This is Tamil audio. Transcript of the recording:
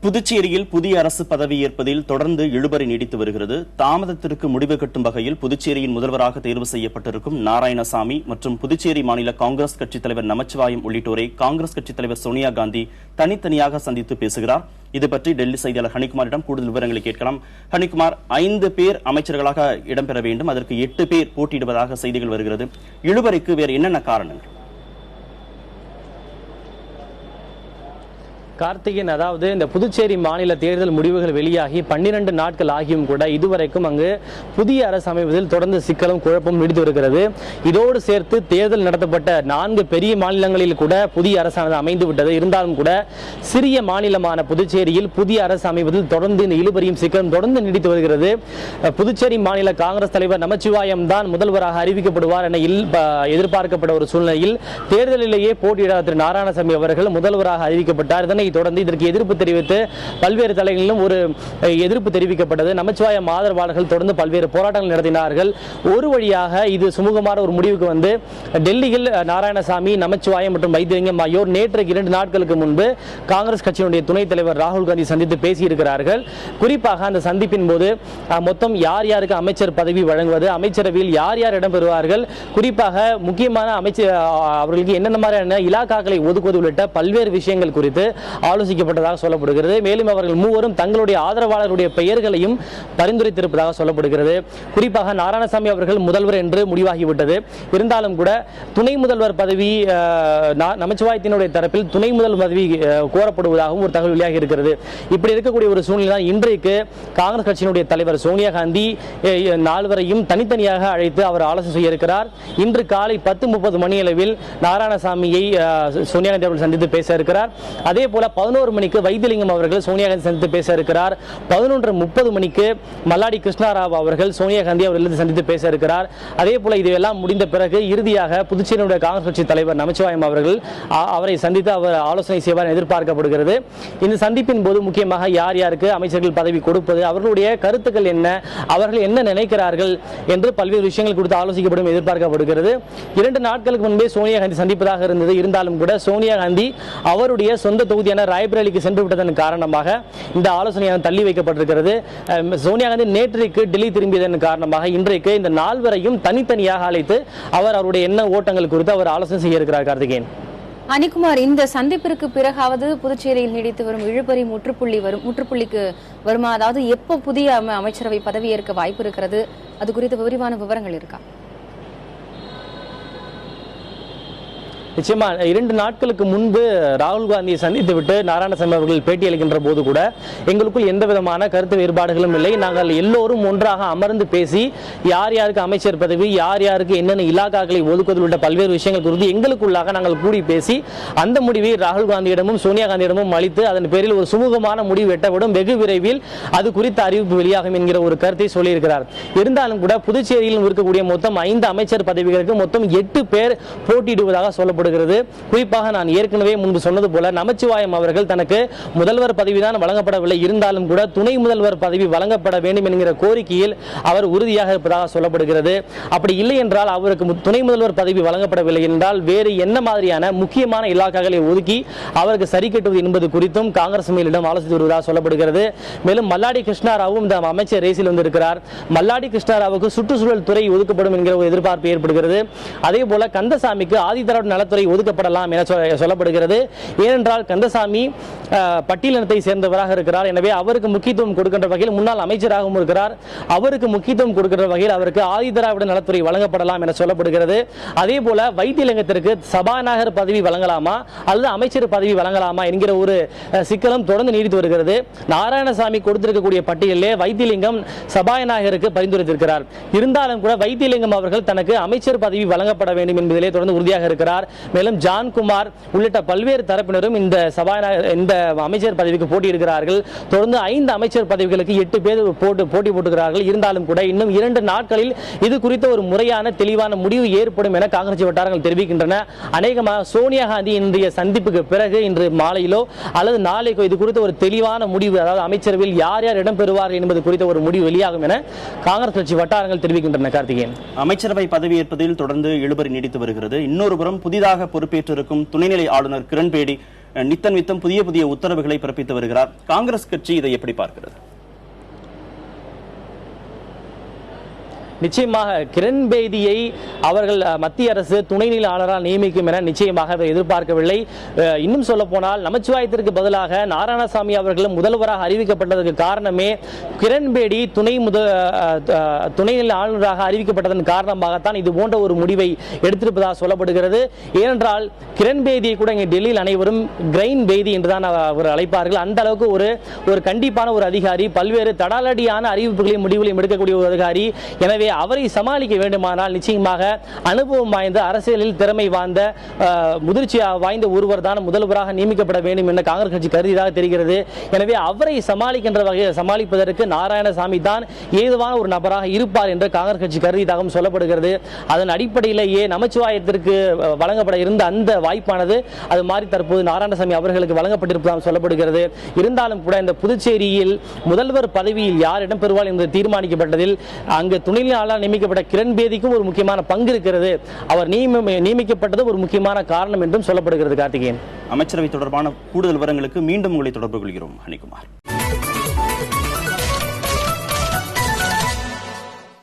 புதுச்சேரியில் புதிய அரசு பதவியேற்பதில் தொடர்ந்து இழுபறி நீடித்து வருகிறது. தாமதத்திற்கு முடிவு கட்டும் வகையில் புதுச்சேரியின் முதல்வராக தேர்வு செய்யப்பட்டிருக்கும் நாராயணசாமி மற்றும் புதுச்சேரி மாநில காங்கிரஸ் கட்சித் தலைவர் நமச்சிவாயம் உள்ளிட்டோரை காங்கிரஸ் கட்சித் தலைவர் சோனியா காந்தி தனித்தனியாக சந்தித்து பேசுகிறார். இது பற்றி டெல்லி செய்தியாளர் ஹனிகுமாரிடம் கூடுதல் விவரங்களை கேட்கலாம். ஹனிகுமார், 5 பேர் அமைச்சர்களாக இடம்பெற வேண்டும், அதற்கு 8 பேர் போட்டியிடுவதாக செய்திகள் வருகிறது. இழுபறிக்கு வேறு என்னென்ன காரணங்கள்? கார்த்திகேயன், அதாவது இந்த புதுச்சேரி மாநில தேர்தல் முடிவுகள் வெளியாகி 12 நாட்கள் ஆகியும் கூட இதுவரைக்கும் அங்கு புதிய அரசு அமைவதில் தொடர்ந்து சிக்கலும் குழப்பம் நீடித்து வருகிறது. இதோடு சேர்த்து தேர்தல் நடத்தப்பட்ட 4 பெரிய மாநிலங்களில் கூட புதிய அரசானது அமைந்து விட்டது. இருந்தாலும் கூட சிறிய மாநிலமான புதுச்சேரியில் புதிய அரசு அமைவதில் தொடர்ந்து இந்த இழுபறியும் சிக்கலும் தொடர்ந்து நீடித்து வருகிறது. புதுச்சேரி மாநில காங்கிரஸ் தலைவர் நமச்சிவாயம் தான் முதல்வராக அறிவிக்கப்படுவார் என எதிர்பார்க்கப்பட்ட ஒரு சூழ்நிலையில் தேர்தலிலேயே போட்டியிடாத திரு நாராயணசாமி அவர்கள் முதல்வராக அறிவிக்கப்பட்டார். இதனை தொடர்ந்து இதற்கு எதிர்ப்பு தெரிவித்து பல்வேறு தலைகளிலும் ஒரு எதிர்ப்பு தெரிவிக்கப்பட்டது. நமச்சிவாயம் ஆதரவாளர்கள் தொடர்ந்து பல்வேறு போராட்டங்கள் நடத்தினார்கள். ஒரு வழியாக இது சுமூகமான ஒரு முடிவுக்கு வந்து டெல்லியில் நாராயணசாமி, நமச்சிவாயம் மற்றும் வைத்திலிங்கம் ஆகியோர் நேற்றைக்கு 2 நாட்களுக்கு முன்பு காங்கிரஸ் கட்சியினுடைய துணைத் தலைவர் ராகுல் காந்தி சந்தித்து பேசியிருக்கிறார்கள். குறிப்பாக அந்த சந்திப்பின் போது மொத்தம் யார் யாருக்கு அமைச்சர் பதவி வழங்குவது, அமைச்சரவையில் யார் யார் இடம்பெறுவார்கள், குறிப்பாக முக்கியமான அமைச்சர் அவர்களுக்கு என்னென்ன மாதிரியான இலாக்காக்களை ஒதுக்குவது உள்ளிட்ட பல்வேறு விஷயங்கள் குறித்து ஆலோசிக்கப்பட்டதாக சொல்லப்படுகிறது. மேலும் அவர்கள் மூவரும் தங்களுடைய ஆதரவாளர்களுடைய பெயர்களையும் பரிந்துரைத்திருப்பதாக சொல்லப்படுகிறது. குறிப்பாக நாராயணசாமி அவர்கள் முதல்வர் என்று முடிவாகிவிட்டது. இருந்தாலும் கூட துணை முதல்வர் பதவி நமச்சிவாயத்தினுடைய தரப்பில் துணை முதல்வர் பதவி கோரப்படுவதாகவும் ஒரு தகவல் வெளியாகி இருக்கிறது. இப்படி இருக்கக்கூடிய ஒரு சூழ்நிலை இன்றைக்கு காங்கிரஸ் கட்சியினுடைய தலைவர் சோனியா காந்தி 4 வரையும் தனித்தனியாக அழைத்து அவர் ஆலோசனை செய்ய இருக்கிறார். இன்று காலை 10:30 மணியளவில் நாராயணசாமியை சோனியா காந்தி அவர்கள் சந்தித்து பேச இருக்கிறார். அதே போல 11 மணிக்கு வைத்திலிங்கம் அவர்கள் சோனியா காந்தி சந்தித்து பேச இருக்கிறார். 11:30 மணிக்கு மல்லாடி கிருஷ்ணராவ் அவர்கள் சோனியா காந்தி அவர்கள் சந்தித்து பேச இருக்கிறார். அதே போல இதெல்லாம் முடிந்த பிறகு இறுதியாக புதுச்சேரியுடைய காங்கிரஸ் கட்சி தலைவர் நமச்சிவாயம் அவர்கள் அவரை சந்தித்து அவர் ஆலோசனை செய்வார் எதிர்பார்க்கப்படுகிறது. இந்த சந்திப்பின் போது முக்கியமாக யார் யாருக்கு அமைச்சர்கள் பதவி கொடுப்பது, அவர்களுடைய கருத்துக்கள் என்ன, அவர்கள் என்ன நினைக்கிறார்கள் என்று பல்வேறு விஷயங்கள் குறித்து ஆலோசிக்கப்படும் எதிர்பார்க்கப்படுகிறது. 2 நாட்களுக்கு முன்பே சோனியா காந்தி சந்திப்பதாக இருந்தது. இருந்தாலும் கூட சோனியா காந்தி அவருடைய சொந்த தொகுதியான ராய்பரேலிக்கு சென்று விட்டதன் காரணமாக இந்த ஆலோசனையானது தள்ளி வைக்கப்பட்டிருக்கிறது. சோனியா காந்தி நேற்றைக்கு டெல்லி திரும்பியதன் காரணமாக இன்றைக்கு இந்த 4 வரையும் தனித்தனியாக அழைத்து அவர் அவருடைய என்ன ஓட்டங்கள் குறித்து அவர் ஆலோசனை செய்ய இருக்கிறார். கார்த்திகேயன், அனிகுமார், இந்த சந்திப்பிற்கு பிறகாவது புதுச்சேரியில் நீடித்து வரும் இழுபறி முற்றுப்புள்ளிக்கு வருமா? அதாவது எப்போ புதிய அமைச்சரவை பதவியேற்க வாய்ப்பு இருக்கிறது, அது குறித்த விரிவான விவரங்கள் இருக்கா? நிச்சயமா 2 நாட்களுக்கு முன்பு ராகுல் காந்தியை சந்தித்து விட்டு நாராயணசாமி அவர்கள் பேட்டி அளிக்கின்ற போது கூட எங்களுக்குள் எந்த விதமான கருத்து வேறுபாடுகளும் இல்லை, நாங்கள் எல்லோரும் ஒன்றாக அமர்ந்து பேசி யார் யாருக்கு அமைச்சர் பதவி, யார் யாருக்கு என்னென்ன இலாக்காக்களை ஒதுக்குவது உள்ளிட்ட பல்வேறு விஷயங்கள் குறித்து எங்களுக்குள்ளாக நாங்கள் கூடி பேசி அந்த முடிவை ராகுல் காந்தியிடமும் சோனியா காந்தியிடமும் அளித்து அதன் பேரில் ஒரு சுமூகமான முடிவு எட்டப்படும், வெகு விரைவில் அது குறித்த அறிவிப்பு வெளியாகும் என்கிற ஒரு கருத்தை சொல்லியிருக்கிறார். இருந்தாலும் கூட புதுச்சேரியில் இருக்கக்கூடிய மொத்தம் 5 அமைச்சர் பதவிகளுக்கு மொத்தம் 8 பேர் போட்டியிடுவதாக சொல்லப்படுகிறது. குறிப்பாக நான் ஏற்கனவே முன்பு சொன்னது போல நமச்சிவாயம் அவர்கள் தனக்கு முதல்வர் பதவிதான் வழங்கப்படவில்லை, இருந்தாலும் கூட துணை முதல்வர் பதவி வழங்கப்பட வேண்டும் என்கிற கோரிக்கையில் அவர் உறுதியாக இருப்பதாக சொல்லப்படுகிறது. அப்படி இல்லை என்றால் அவருக்கு துணை முதல்வர் பதவி வழங்கப்படவில்லை என்றால் வேறு என்ன மாதிரியான முக்கியமான இலாக்காக்களை ஒதுக்கி அவருக்கு சரி கட்டுவது என்பது குறித்தும் காங்கிரஸ் மேலிடம் ஆலோசித்து வருவதாக சொல்லப்படுகிறது. மேலும் மல்லாடி கிருஷ்ணராவும் இந்த அமைச்சர் ரேசில் வந்திருக்கிறார். மல்லாடி கிருஷ்ணராவுக்கு சுற்றுச்சூழல் துறை ஒதுக்கப்படும் என்கிற ஒரு எதிர்பார்ப்பு ஏற்படுகிறது. அதே போல கந்தசாமிக்கு ஆதிதிராவிட நலத்துறை ஒதுக்கப்படலாம் என சொல்லப்படுகிறது. ஏனென்றால் கந்தசாமி பட்டியலினத்தை சேர்ந்தவராக இருக்கிறார். எனவே அவருக்கு முக்கியத்துவம் கொடுக்கின்ற வகையில் முன்னாள் அமைச்சராகவும் இருக்கிறார். அவருக்கு முக்கியத்துவம் கொடுக்கின்ற வகையில் அவருக்கு ஆதிதிராவிட நலத்துறை வழங்கப்படலாம் என சொல்லப்படுகிறது. அதே போல வைத்திலிங்கத்திற்கு சபாநாயகர் பதவி வழங்கலாமா அல்லது அமைச்சர் பதவி வழங்கலாமா என்கிற ஒரு சிக்கலும் தொடர்ந்து நீடித்து வருகிறது. நாராயணசாமி கொடுத்திருக்கக்கூடிய பட்டியலிலே வைத்திலிங்கம் சபாநாயகருக்கு பரிந்துரைத்திருக்கிறார். இருந்தாலும் கூட வைத்திலிங்கம் அவர்கள் தனக்கு அமைச்சர் பதவி வழங்கப்பட வேண்டும் என்பதிலே தொடர்ந்து உறுதியாக இருக்கிறார். மேலும் ஜான்குமார் உள்ளிட்ட பல்வேறு தரப்பினரும் இந்த அமைச்சர் பதவிக்கு போட்டியிடுகிறார்கள். தொடர்ந்து 5 அமைச்சர் பதவிகளுக்கு 8 பேர் போட்டி போட்டுகிறார்கள். இருந்தாலும் கூட இன்னும் 2 நாட்களில் இது குறித்த ஒரு முறையான தெளிவான முடிவு ஏற்படும் என காங்கிரஸ் வட்டாரங்கள் தெரிவிக்கின்றன. அநேகமாக சோனியா காந்தி இன்றைய சந்திப்புக்கு பிறகு இன்று மாலையிலோ அல்லது நாளைக்கோ இது குறித்த ஒரு தெளிவான முடிவு, அதாவது அமைச்சரவையில் யார் யார் இடம்பெறுவார்கள் என்பது குறித்த ஒரு முடிவு வெளியாகும் என காங்கிரஸ் கட்சி வட்டாரங்கள் தெரிவிக்கின்றன. கார்த்திகேயன், அமைச்சரவை பதவியேற்பதில் தொடர்ந்து இழுபறி நீடித்து வருகிறது. இன்னொரு புறம் புதிதாக பொறுப்பேற்றிருக்கும் துணைநிலை ஆளுநர் கிரண்பேடி நித்தம் நித்தம் புதிய புதிய உத்தரவுகளை பிறப்பித்து வருகிறார். காங்கிரஸ் கட்சி இதை எப்படி பார்க்கிறது? நிச்சயமாக கிரண் பேதியை அவர்கள் மத்திய அரசு துணைநிலை ஆளுநரால் நியமிக்கும் என நிச்சயமாக எதிர்பார்க்கவில்லை. இன்னும் சொல்ல போனால் நமச்சிவாயத்திற்கு பதிலாக நாராயணசாமி அவர்கள் முதல்வராக அறிவிக்கப்பட்டதற்கு காரணமே கிரண் பேடி துணைநிலை ஆளுநராக அறிவிக்கப்பட்டதன் காரணமாகத்தான் இது போன்ற ஒரு முடிவை எடுத்திருப்பதாக சொல்லப்படுகிறது. ஏனென்றால் கிரண் பேதியை கூட இங்கே டெல்லியில் அனைவரும் கிரைன் பேதி என்றுதான் அவர் அழைப்பார்கள். அந்த அளவுக்கு ஒரு கண்டிப்பான ஒரு அதிகாரி, பல்வேறு தடாலடியான அறிவிப்புகளையும் முடிவுகளையும் எடுக்கக்கூடிய ஒரு அதிகாரி. எனவே அவரை சமாளிக்க வேண்டுமானால் நிச்சயமாக அனுபவம் வாய்ந்த, அரசியலில் திறமை வாய்ந்த, முதிர்ச்சி வாய்ந்த ஒருவர் தான் முதல்வராக நியமிக்கப்பட வேண்டும் என காங்கிரஸ் கட்சி கருதியதாக தெரிகிறது. எனவே அவரை சமாளிக்கின்ற வகையில் சமாளிப்பதற்கு நாராயணசாமி தான் ஏதுவான ஒரு நபராக இருப்பார் என்று காங்கிரஸ் கட்சி கருதியதாகவும் சொல்லப்படுகிறது. அதன் அடிப்படையிலேயே நமச்சிவாயத்திற்கு வழங்கப்பட இருந்த அந்த வாய்ப்பானது அது மாறி தற்போது நாராயணசாமி அவர்களுக்கு வழங்கப்பட்டிருப்பதாக சொல்லப்படுகிறது. இருந்தாலும் கூட இந்த புதுச்சேரியில் முதல்வர் பதவியில் யார் இடம்பெறுவார் என்று தீர்மானிக்கப்பட்டதில் அங்கு துணைநிலை ஆளுநரால் நியமிக்கப்பட்ட கிரண் பேதிக்கும் ஒரு முக்கியமான பங்கு இருக்கிறது. அவர் நியமிக்கப்பட்டது ஒரு முக்கியமான காரணம் என்றும் சொல்லப்படுகிறது. கார்த்திகேயன், அமைச்சரவை தொடர்பான கூடுதல் விவரங்களுக்கு மீண்டும் உங்களை தொடர்பு கொள்கிறோம். ஹனிகுமார்.